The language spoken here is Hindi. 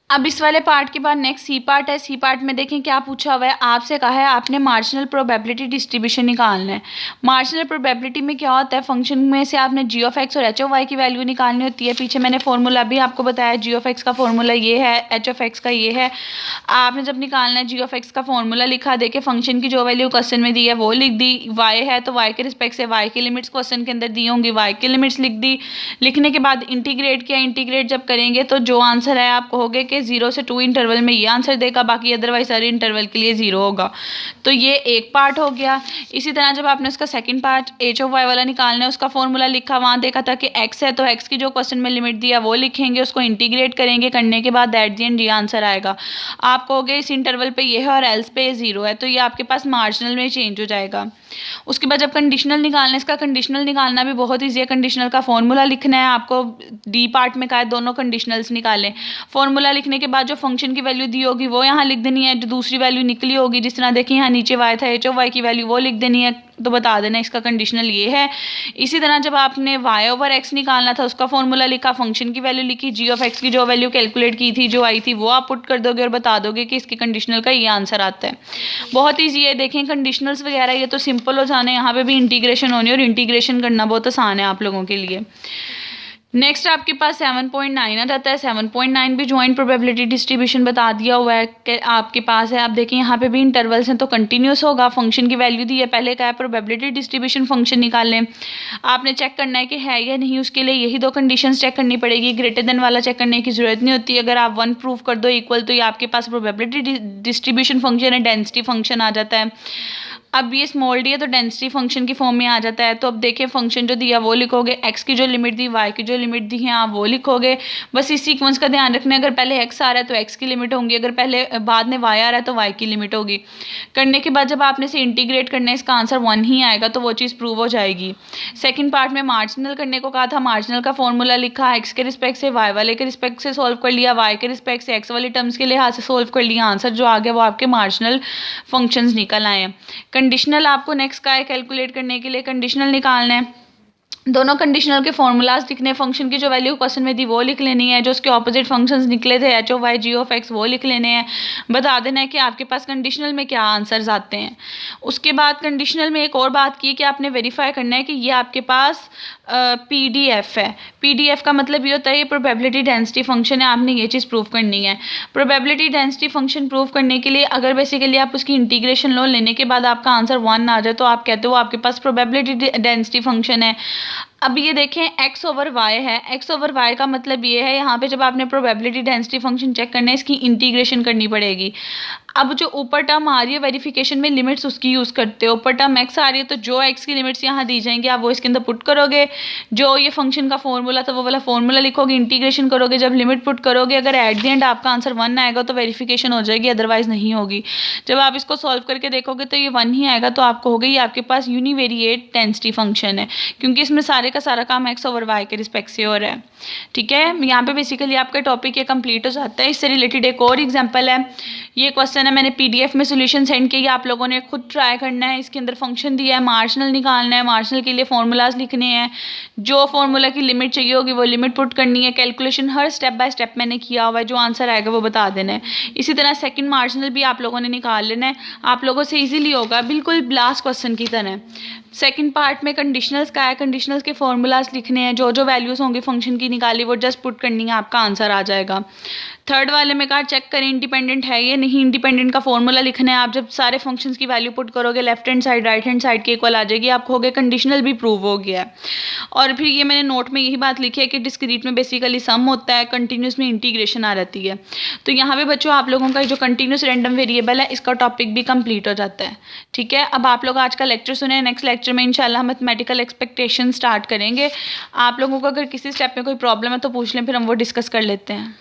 अब इस वाले पार्ट के बाद नेक्स्ट सी पार्ट है। सी पार्ट में देखें क्या पूछा हुआ है, आपसे कहा है आपने मार्जिनल प्रोबेबिलिटी डिस्ट्रीब्यूशन निकालना है। मार्जिनल प्रोबेबिलिटी में क्या होता है, फंक्शन में से आपने जी ऑफ एक्स और एच ऑफ वाई की वैल्यू निकालनी होती है। पीछे मैंने फॉर्मूला भी आपको बताया, जी ऑफ एक्स का फॉर्मूला ये है, एच ऑफ एक्स का ये है। आपने जब निकालना है जी ऑफ एक्स का फॉर्मूला लिखा, देखे फंक्शन की जो वैल्यू क्वेश्चन में दी है वो लिख दी, वाई है तो वाई के रिस्पेक्ट से वाई की लिमिट्स क्वेश्चन के अंदर दी होंगी, वाई की लिमिट्स लिख दी। लिखने के बाद इंटीग्रेट किया, इंटीग्रेट जब करेंगे तो जो आंसर है आप कहोगे कि 0 से 2 इंटरवल में ये आंसर देगा, बाकी अदरवाइज सारे इंटरवल के लिए 0 होगा। तो ये एक पार्ट हो गया। इसी तरह जब आपने उसका second part H of Y वाला निकालना है, उसका फॉर्मूला लिखा, वहाँ देखा था कि एक्स है तो एक्स की जो क्वेश्चन में लिमिट दिया वो लिखेंगे, उसको इंटीग्रेट करेंगे, करने के बाद एट द एंड ये आंसर आएगा। आप कहोगे इस इंटरवल पे ये है और एल्स पे ये 0 है, तो ये आपके पास मार्जिनल में चेंज हो जाएगा। उसके बाद जब कंडीशनल निकालना है, इसका कंडीशनल निकालना भी बहुत ईजी है। कंडीशनल का फॉर्मूला लिखना है आपको, डी पार्ट में कहा है दोनों कंडीशनल्स निकालें। फॉर्मूला लिखने के बाद जो फंक्शन की वैल्यू दी होगी वो यहाँ लिख देनी है, जो दूसरी वैल्यू निकली होगी, जिस तरह देखिए यहाँ नीचे वाई था, एच ऑफ वाई की वैल्यू वो लिख देनी है, तो बता देना इसका कंडीशनल ये है। इसी तरह जब आपने वाई ओवर एक्स निकालना था, उसका फॉर्मूला लिखा, फंक्शन की वैल्यू लिखी, जी ऑफ एक्स की जो वैल्यू कैलकुलेट की थी, जो आई थी, वो आप पुट कर दोगे और बता दोगे कि इसके कंडीशनल का ये आंसर आता है। बहुत ईजी है। देखें कंडीशनल्स वगैरह ये तो सिंपल हो जाने, यहाँ पे भी इंटीग्रेशन होनी और इंटीग्रेशन करना बहुत आसान है आप लोगों के लिए। नेक्स्ट आपके पास 7.9 आ जाता है। 7.9 भी जॉइंट प्रोबेबिलिटी डिस्ट्रीब्यूशन बता दिया हुआ है कि आपके पास है। आप देखें यहाँ पे भी इंटरवल्स हैं तो कंटिन्यूस होगा। फंक्शन की वैल्यू दी है, पहले क्या है प्रोबेबिलिटी डिस्ट्रीब्यूशन फंक्शन निकाल लें। आपने चेक करना है कि है या नहीं, उसके लिए यही दो कंडीशंस चेक करनी पड़ेगी। ग्रेटर देन वाला चेक करने की जरूरत नहीं होती। अगर आप 1 प्रूव कर दो इक्वल, तो ये आपके पास प्रोबेबिलिटी डिस्ट्रीब्यूशन फंक्शन है, डेंसिटी फंक्शन आ जाता है। अब ये स्मॉल डी है तो डेंसिटी फंक्शन की फॉर्म में आ जाता है। तो अब देखिए फंक्शन जो दिया वो लिखोगे, एक्स की जो लिमिट दी, वाई की जो लिमिट दी है आप वो लिखोगे। बस इस सीक्वेंस का ध्यान रखना है, अगर पहले एक्स आ रहा है तो एक्स की लिमिट होंगी, अगर पहले बाद में वाई आ रहा है तो वाई की लिमिट होगी। करने के बाद जब आपने इसे इंटीग्रेट करना है, इसका आंसर 1 ही आएगा, तो वो चीज़ प्रूव हो जाएगी। सेकेंड पार्ट में मार्जिनल करने को कहा था, मार्जिनल का फॉर्मूला लिखा, एक्स के रिस्पेक्ट से वाई वाले के रिस्पेक्ट से सॉल्व कर लिया, वाई के रिस्पेक्ट से एक्स वाली टर्म्स के लिहाज से सॉल्व कर लिया। आंसर जो आ गया वो आपके मार्जिनल फंक्शंस निकल आए हैं। कंडीशनल आपको नेक्स्ट का है कैलकुलेट करने के लिए, कंडीशनल निकालना है। दोनों कंडीशनल के फॉर्मूलाज लिखने, फंक्शन की जो वैल्यू क्वेश्चन में दी वो लिख लेनी है, जो उसके ऑपोजिट फंक्शंस निकले थे H of Y G of X वो लिख लेने हैं। बता देना है कि आपके पास कंडीशनल में क्या आंसर्स आते हैं। उसके बाद कंडीशनल में एक और बात की कि आपने वेरीफाई करना है कि ये आपके पास पीडीएफ है। पीडीएफ का मतलब ये होता है ये प्रोबेबिलिटी डेंसिटी फंक्शन है, आपने ये चीज़ प्रूव करनी है। प्रोबेबिलिटी डेंसिटी फंक्शन प्रूव करने के लिए अगर बेसिकली आप उसकी इंटीग्रेशन लो, लेने के बाद आपका आंसर 1 आ जाए, तो आप कहते हो आपके पास प्रोबेबिलिटी डेंसिटी फंक्शन है। अब ये देखें एक्स ओवर वाई है, एक्स ओवर वाई का मतलब ये है, यहाँ पे जब आपने प्रोबेबिलिटी डेंसिटी फंक्शन चेक करना है, इसकी इंटीग्रेशन करनी पड़ेगी। अब जो ऊपर टर्म आ रही है वेरिफिकेशन में लिमिट्स उसकी यूज़ करते हो, ऊपर टर्म एक्स आ रही है तो जो एक्स की लिमिट्स यहाँ दी जाएंगी आप वो इसके अंदर पुट करोगे। जो ये फंक्शन का फॉर्मूला था वो वाला फॉर्मूला लिखोगे, इंटीग्रेशन करोगे, जब लिमिट पुट करोगे, अगर एट द एंड आपका आंसर 1 आएगा तो वेरिफिकेशन हो जाएगी, अदरवाइज नहीं होगी। जब आप इसको सॉल्व करके देखोगे तो ये 1 ही आएगा, तो आप कहोगे ये आपके पास यूनिवेरिएट डेंसिटी फंक्शन है, क्योंकि इसमें सारे का सारा काम एक्स ओवर वाई के रिस्पेक्ट से हो रहा है। ठीक है, यहाँ पे बेसिकली आपका टॉपिक ये कंप्लीट हो जाता है। इससे रिलेटेड एक और एग्जांपल है, ये क्वेश्चन है मैंने पीडीएफ में सॉल्यूशन सेंड किया, आप लोगों ने खुद ट्राई करना है। इसके अंदर फंक्शन दिया है, मार्जिनल निकालना है, मार्जिनल के लिए फॉर्मूलाज लिखने हैं, जो फॉर्मूला की लिमिट चाहिए होगी वो लिमिट पुट करनी है, calculation her step by step मैंने किया हुआ है, जो आंसर आएगा वो बता देना है। इसी तरह सेकंड मार्जिनल भी आप लोगों ने निकाल लेना है, आप लोगों से इजीली होगा, बिल्कुल लास्ट क्वेश्चन की तरह। सेकंड पार्ट में कंडीशनल्स का है, कंडीशनल्स के फॉर्मूलाज लिखने हैं, जो जो वैल्यूज होंगी फंक्शन की निकाली वो जस्ट पुट करनी है, आपका आंसर आ जाएगा। थर्ड वाले में कहा चेक करें इंडिपेंडेंट है ये नहीं, इंडिपेंडेंट का फॉर्मूला लिखना है। आप जब सारे फंक्शंस की वैल्यू पुट करोगे left hand side right hand side के इक्वल आ जाएगी, आप कहोगे कंडीशनल भी प्रूव हो गया है। और फिर ये मैंने नोट में यही बात लिखी है कि डिस्क्रीट में बेसिकली सम होता है, कंटिन्यूस में इंटीग्रेशन आ रहती है। तो यहाँ पे बच्चों आप लोगों का जो कंटिन्यूस रैंडम वेरिएबल है इसका टॉपिक भी कंप्लीट हो जाता है। ठीक है, अब आप लोग आज का लेक्चर सुने, नेक्स्ट लेक्चर में इंशाल्लाह मैथमेटिकल एक्सपेक्टेशन स्टार्ट करेंगे। आप लोगों को अगर किसी स्टेप में कोई प्रॉब्लम है तो पूछ लें, फिर हम वो डिस्कस कर लेते हैं।